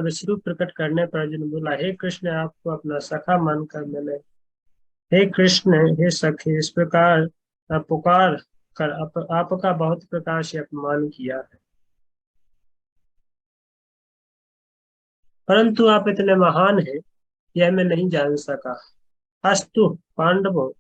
विश्व प्रकट करने पर अर्जुन बोला, हे कृष्ण, आपको अपना सखा मानकर मैंने, हे कृष्ण, हे सखे, इस प्रकार पुकार कर आपका बहुत प्रकार से अपमान किया है, परंतु आप इतने महान हैं यह मैं नहीं जान सका। अस्तु पांडवों,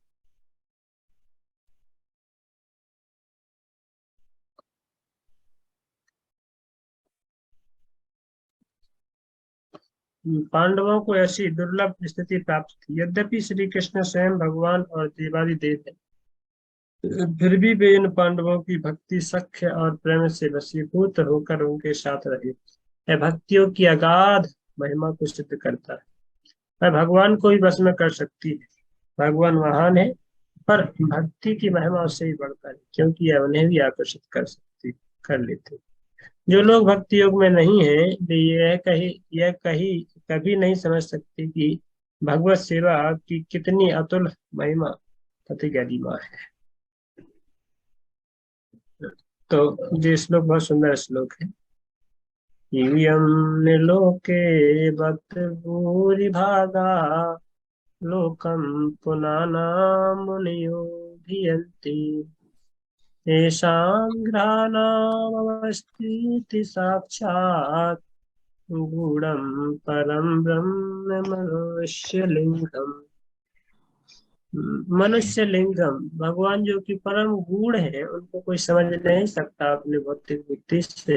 पांडवों को ऐसी दुर्लभ स्थिति प्राप्त थी। यद्यपि श्री कृष्ण स्वयं भगवान और देवादिदेव हैं, फिर भी वे इन पांडवों की भक्ति, सख्य और प्रेम से वशीभूत होकर उनके साथ रहे। यह भक्तियों की अगाध महिमा को सिद्ध करता है। वह भगवान को ही वश में कर सकती है। भगवान महान है, पर भक्ति की महिमा उससे ही बढ़कर है, क्योंकि यह उन्हें भी आकर्षित कर लेते हैं। जो लोग भक्ति योग में नहीं है, वे यह कही कभी नहीं समझ सकते कि भगवत सेवा की कितनी अतुल महिमा तथा गरिमा है। तो ये श्लोक बहुत सुंदर श्लोक है। यं लोके भक्त भूरि भागा लोकं पुनाना मुनयो भियन्ति तेषां ग्रहाणामवस्थिति साक्षात् गूढ़ं परम ब्रह्म मनुष्यलिंगम। मनुष्य लिंगम, भगवान जो कि परम गूढ़ है, उनको कोई समझ नहीं सकता अपनी भौतिक बुद्धि से।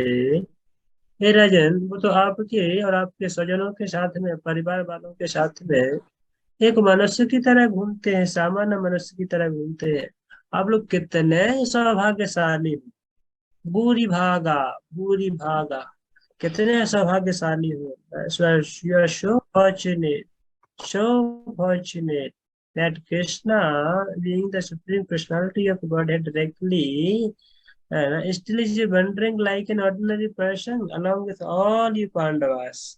हे राजन, वो तो आपके और आपके स्वजनों के साथ में, परिवार वालों के साथ में एक मनुष्य की तरह घूमते हैं, सामान्य मनुष्य की तरह घूमते हैं। आप लोग कितने सौभाग्यशाली हो। बुरी भागा, बुरी भागा, कितने सौभाग्यशाली हो। You are so fortunate, so fortunate that Krishna, being the supreme personality of Godhead directly, still is wandering like an ordinary person along with all you Pandavas.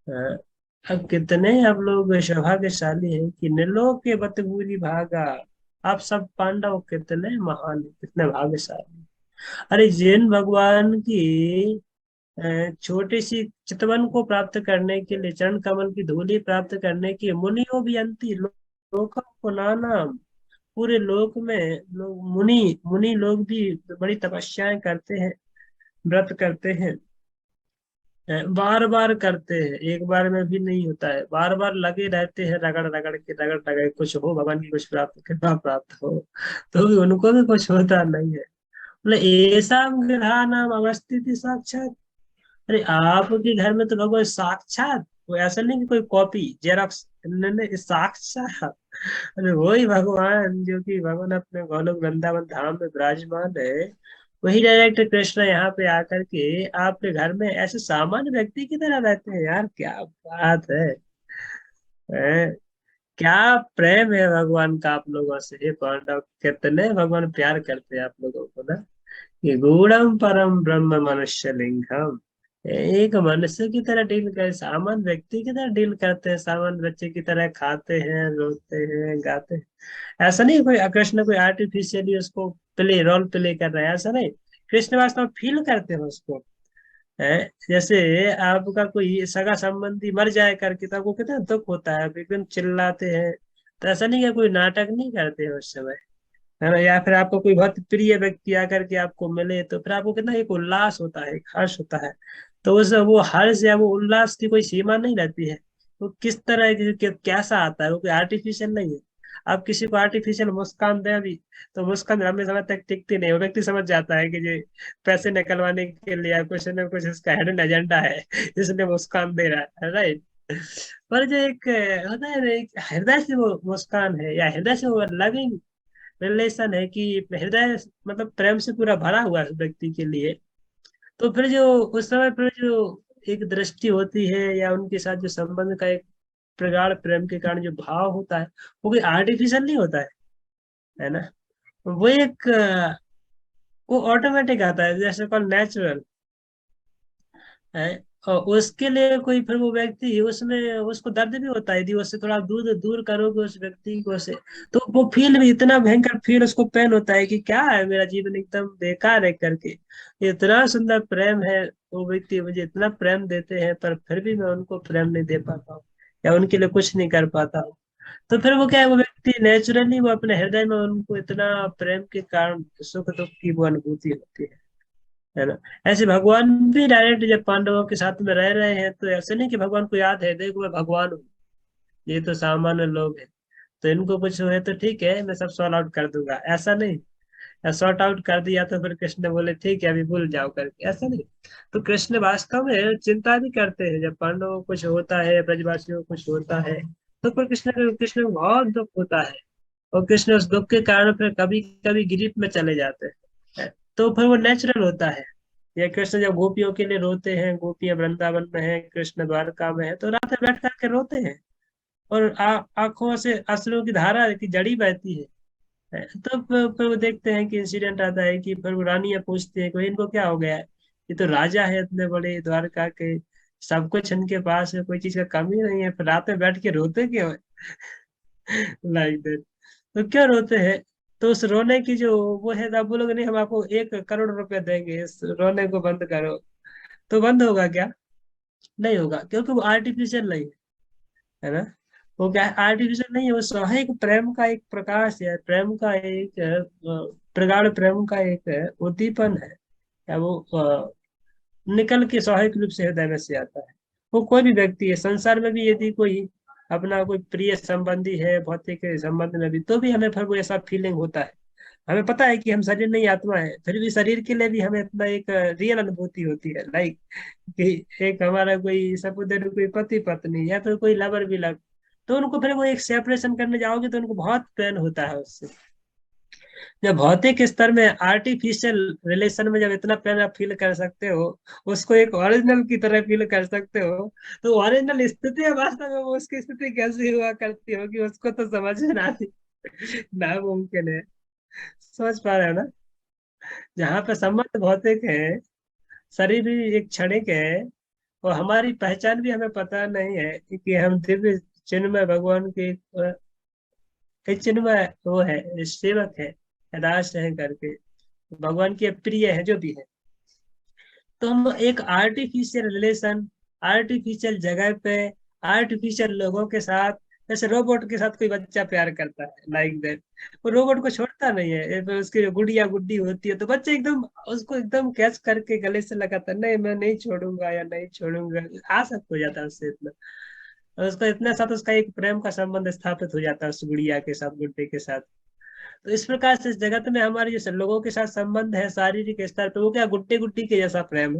Uh, अब कितने आप लोग सौभाग्यशाली हैं कि निलोक के बतबूरी भागा। आप सब पांडव कितने महान हैं, कितने भाग्यशाली। अरे जिन भगवान की छोटी सी चितवन को प्राप्त करने के लिए, चरण कमल की धूलि प्राप्त करने के लिए, मुनियों भी अंति लोक पुनाना, पूरे लोक में लोग, मुनि मुनि लोग भी बड़ी तपस्याएं करते हैं, व्रत करते हैं, बार बार करते हैं, एक बार में भी नहीं होता है, बार बार लगे रहते हैं, रगड़ रगड़ के कुछ हो, भगवान की कुछ प्राप्त कृपा प्राप्त हो, तो भी उनको भी कुछ होता नहीं है। बोले ऐसा ग्रह नाम अवस्थिति साक्षात। अरे आपके घर में तो भगवान साक्षात, वो ऐसा नहीं कि कोई कॉपी जेरॉक्स, नहीं, साक्षात। अरे वही भगवान जो कि भगवान अपने गोलोक वृंदावन धाम में विराजमान है, वही डायरेक्ट कृष्ण यहाँ पे आकर के आपके घर में ऐसे सामान्य व्यक्ति की तरह रहते हैं। यार क्या बात है, हैं? क्या प्रेम है भगवान का आप लोगों से। हे पांडव, कितने भगवान प्यार करते हैं आप लोगों को ना। ये गूढ़म परम ब्रह्म मनुष्य लिंगम, एक मनुष्य की तरह डील कर, सामान्य व्यक्ति की तरह डील करते हैं, सामान्य बच्चे की तरह खाते हैं, रोते हैं, गाते हैं। ऐसा नहीं कोई कृष्ण कोई आर्टिफिशियली उसको प्ले रोल प्ले कर रहा है, ऐसा नहीं। कृष्ण वास्तव में फील करते हैं उसको, है। जैसे आपका कोई सगा संबंधी मर जाए करके, तो आपको कितना दुख होता है, आप एकदम चिल्लाते हैं। तो ऐसा नहीं है, कोई नाटक नहीं करते हैं उस समय, है ना। या फिर आपको कोई बहुत प्रिय व्यक्ति आकर के आपको मिले, तो फिर आपको कितना एक उल्लास होता है, एक हर्ष होता है। तो उस वो हर्ष या वो उल्लास की कोई सीमा नहीं रहती है। वो किस तरह कैसा आता है, वो कोई आर्टिफिशियल नहीं है। आप किसी को आर्टिफिशियल मुस्कान दें अभी, तो मुस्कान लंबे समय तक टिकती नहीं, वो व्यक्ति समझ जाता है कि ये पैसे निकलवाने के लिए या कुछ न कुछ इसका हिडन एजेंडा है, इसलिए मुस्कान दे रहा है, राइट। पर जो एक होता है ना, एक हृदय से वो मुस्कान है, या हृदय से वो लविंग रिलेशन है, कि हृदय मतलब प्रेम से पूरा भरा हुआ है उस व्यक्ति के लिए, तो फिर जो उस समय फिर जो एक दृष्टि होती है, या उनके साथ जो संबंध का एक प्रगाढ़ प्रेम के कारण जो भाव होता है, वो कोई आर्टिफिशियल नहीं होता है ना। वो एक वो ऑटोमेटिक आता है, जैसे कॉल नेचुरल है। और उसके लिए कोई फिर वो व्यक्ति उसमें उसको दर्द भी होता है, यदि उससे थोड़ा दूर दूर करोगे उस व्यक्ति को से, तो वो फील भी इतना भयंकर फील उसको पेन होता है कि क्या है, मेरा जीवन एकदम बेकार है करके। इतना सुंदर प्रेम है, वो व्यक्ति मुझे इतना प्रेम देते हैं, पर फिर भी मैं उनको प्रेम नहीं दे पाता हूँ या उनके लिए कुछ नहीं कर पाता हूँ। तो फिर वो क्या है, वो व्यक्ति नेचुरली वो अपने हृदय में उनको इतना प्रेम के कारण सुख दुख की वो अनुभूति होती है ना। ऐसे भगवान भी डायरेक्ट जब पांडवों के साथ में रह रहे हैं, तो ऐसे नहीं कि भगवान को याद है, देखो मैं भगवान हूँ, ये तो सामान्य लोग हैं, तो इनको कुछ है तो ठीक है मैं सब सॉल्व आउट कर दूंगा, ऐसा नहीं। सॉर्ट आउट कर दिया तो फिर कृष्ण बोले ठीक है अभी भूल जाओ करके, ऐसा नहीं। तो कृष्ण वास्तव में चिंता भी करते हैं, जब पांडवों को कुछ होता है, ब्रजवासियों को कुछ होता है, तो फिर कृष्ण कृष्ण को बहुत दुख होता है। और कृष्ण उस दुख के कारण फिर कभी कभी गिरिप में चले जाते हैं, तो फिर वो नेचुरल होता है। ये कृष्ण जब गोपियों के लिए रोते हैं, गोपियां वृंदावन में है, कृष्ण द्वारका में है, तो रात में बैठ करके रोते हैं, और आंखों से अश्रुओं की धारा की जड़ी बहती है। तो फिर वो देखते हैं कि इंसिडेंट आता है कि फिर वो रानियां पूछती है, कोई इनको क्या हो गया है, ये तो राजा है इतने बड़े द्वारका के, सब कुछ इनके पास है, कोई चीज का कमी नहीं है, फिर रात में बैठ के रोते क्यों लाइक दैट। तो क्यों रोते हैं, तो उस रोने की जो वो है, आप बोलोगे नहीं हम आपको 1 करोड़ रुपए देंगे इस रोने को बंद करो, तो बंद होगा क्या? नहीं होगा, क्योंकि वो आर्टिफिशियल नहीं है ना। वो क्या है, आर्टिफिशियल नहीं है, वो स्वाभाविक प्रेम का एक प्रकाश है, प्रेम का एक प्रगाढ़ प्रेम का एक उद्दीपन है, या वो निकल के स्वाभाविक रूप से हृदय में से आता है। वो कोई भी व्यक्ति है संसार में भी, यदि कोई अपना कोई प्रिय संबंधी है भौतिक संबंध में भी, तो भी हमें फिर वो ऐसा फीलिंग होता है। हमें पता है कि हम शरीर नहीं आत्मा है, फिर भी शरीर के लिए भी हमें अपना एक रियल अनुभूति होती है, लाइक कि एक हमारा कोई सपोज कोई पति पत्नी या तो कोई लवर भी लग, तो उनको फिर वो एक सेपरेशन करने जाओगे तो उनको बहुत पेन होता है उससे। जब भौतिक स्तर में आर्टिफिशियल रिलेशन में जब इतना पेन आप फील कर सकते हो, उसको एक ओरिजिनल की तरह फील कर सकते हो, तो ओरिजिनल स्थिति वास्तव में वो उसकी स्थिति कैसी हुआ करती होगी उसको तो समझ में ना आती। नामुमकिन है। समझ पा रहे हो ना, जहाँ पे संबंध भौतिक है, शरीर भी एक क्षणिक है, और हमारी पहचान भी हमें पता नहीं है कि हम दिव्य चिन्मय भगवान के एक चिन्मय वो है, सेवक है, दास है करके, भगवान के प्रिय है जो भी है। तो हम एक आर्टिफिशियल रिलेशन, आर्टिफिशियल जगह पे, आर्टिफिशियल लोगों के साथ, जैसे रोबोट के साथ कोई बच्चा प्यार करता है लाइक दैट, वो रोबोट को छोड़ता नहीं है, फिर उसकी जो गुड़िया गुड्डी होती है तो बच्चे एकदम उसको एकदम कैच करके गले से लगाता है, नहीं मैं नहीं छोड़ूंगा या नहीं छोड़ूंगा, आसक्त हो जाता है उससे इतना, और उसका इतना साथ उसका एक प्रेम का संबंध स्थापित हो जाता है उस गुड़िया के साथ, गुड्डे के साथ। तो इस प्रकार से इस जगत में हमारे जो लोगों के साथ संबंध है शारीरिक स्तर पे, वो क्या गुड्डे गुड्डी के जैसा प्रेम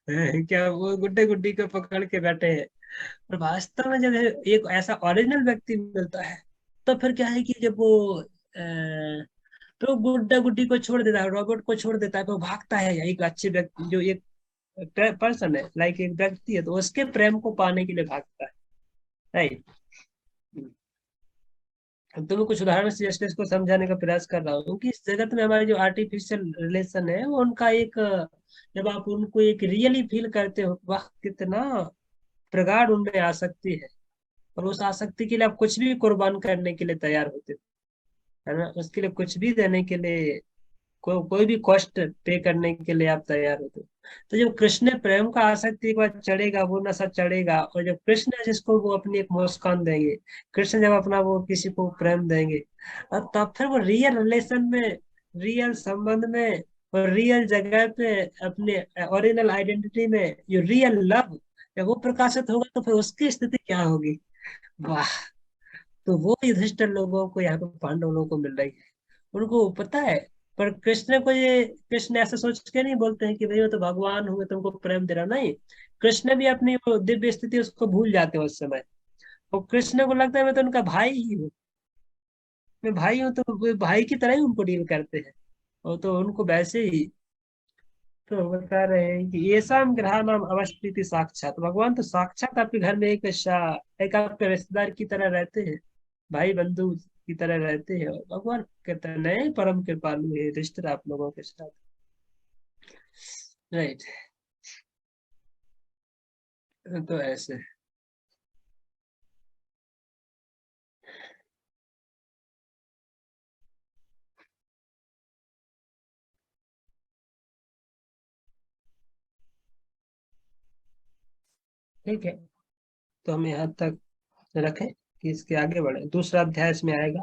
है क्या, वो गुड्डे गुड्डी को पकड़ के बैठे हैं। और वास्तव में जब एक ऐसा ओरिजिनल व्यक्ति मिलता है, तो फिर क्या है कि जब वो तो गुड्डा गुड्डी को छोड़ देता है, रोबोट को छोड़ देता है, तो वो भागता है, या एक अच्छे व्यक्ति जो एक पर्सन है, लाइक एक व्यक्ति है, तो उसके प्रेम को पाने के लिए भागता है, राइट। तो मैं कुछ उदाहरण से जस्ट इसको समझाने का प्रयास कर रहा हूँ कि इस जगत में हमारे जो आर्टिफिशियल रिलेशन है, वो उनका एक जब आप उनको एक रियली फील करते हो, वाह कितना प्रगाढ़ उनमें आसक्ति है, और उस आसक्ति के लिए आप कुछ भी कुर्बान करने के लिए तैयार होते हो, है ना, उसके लिए कुछ भी देने के लिए, कोई भी कॉस्ट पे करने के लिए आप तैयार होते हो। तो जब कृष्ण प्रेम का आसक्ति एक बार चढ़ेगा, वो नशा चढ़ेगा, और जब कृष्ण जिसको वो अपनी एक मुस्कान देंगे, कृष्ण जब अपना वो किसी को प्रेम देंगे, और तब फिर वो रियल रिलेशन में, रियल संबंध में, और रियल जगह पे अपने ओरिजिनल आइडेंटिटी में जो रियल लव जब वो प्रकाशित होगा, तो फिर उसकी स्थिति क्या होगी, वाह। तो वो युधिष्ठिर लोगों को यहाँ पे पांडव लोगों को मिल रही है, उनको पता है। पर कृष्ण को ये, कृष्ण ऐसा सोच के नहीं बोलते हैं कि भाई वो तो भगवान हुए तुमको प्रेम दे रहा, नहीं। कृष्ण भी अपनी वो दिव्य स्थिति उसको भूल जाते हैं उस समय, और कृष्ण को लगता है मैं तो उनका भाई ही हूँ, मैं भाई हूँ, तो वो भाई की तरह ही उनको डील करते हैं, और तो उनको वैसे ही। तो बता रहे हैं कि ये शाम ग्रह नाम अवस्थिति साक्षात, भगवान तो साक्षात आपके घर में एक आपके रिश्तेदार की तरह रहते हैं, भाई बंधु की तरह रहते हैं, और भगवान कहते हैं नए परम कृपालु है रिश्ते आप लोगों के साथ, राइट। तो ऐसे ठीक है। तो हम यहाँ तक रखें कि इसके आगे बढ़े। दूसरा अध्याय इसमें आएगा,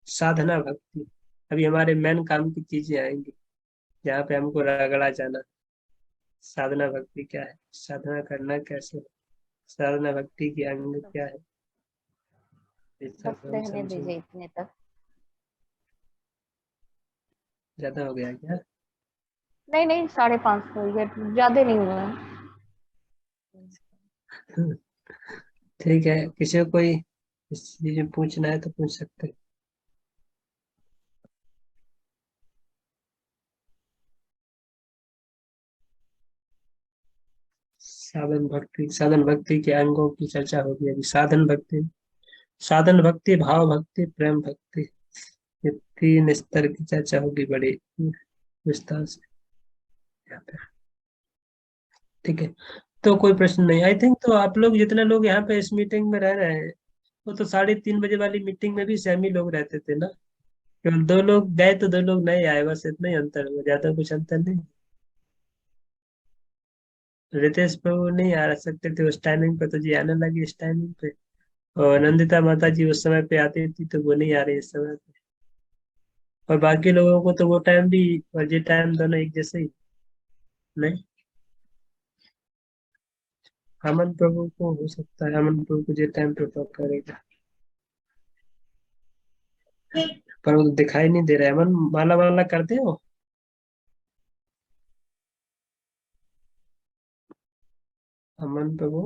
साधना भक्ति। अभी हमारे मेन काम की चीजें आएंगी, जहाँ पे हमको रगड़ा जाना। साधना भक्ति क्या है, साधना करना कैसे है, साधना भक्ति की अंग क्या है, ये बस सब हम रहने समझेंगे। दीजिए इतने तक। ज्यादा हो गया क्या? नहीं नहीं, 550 ये ज्यादा नहीं हुआ है। ठीक है, किसी को कोई इस चीज में पूछना है तो पूछ सकते हैं। साधन भक्ति के अंगों की चर्चा होगी अभी। साधन भक्ति, साधन भक्ति, भाव भक्ति, प्रेम भक्ति, ये तीन स्तर की चर्चा होगी बड़ी विस्तार से यहाँ पे। ठीक है, तो कोई प्रश्न नहीं आई थिंक। तो आप लोग जितने लोग यहाँ पे इस मीटिंग में रह रहे हैं, वो तो 3:30 बजे वाली मीटिंग में भी सेम ही लोग रहते थे ना? केवल 2 लोग गए तो 2 लोग नहीं आए, बस इतना ही अंतर हुआ, ज्यादा कुछ अंतर नहीं। रितेश प्रभु नहीं आ सकते थे उस टाइमिंग पे, तो जी आने लगी इस टाइमिंग पे। और नंदिता माता जी उस समय पे आती थी, तो वो नहीं आ रही इस समय पे। और बाकी लोगों को तो वो टाइम भी और ये टाइम दोनों एक जैसे ही। नहीं, अमन प्रभु को हो सकता है, अमन प्रभु को ये टाइम प्रेफर करेगा, पर वो तो दिखाई नहीं दे रहा है। अमन माला वाला करते हो? अमन प्रभु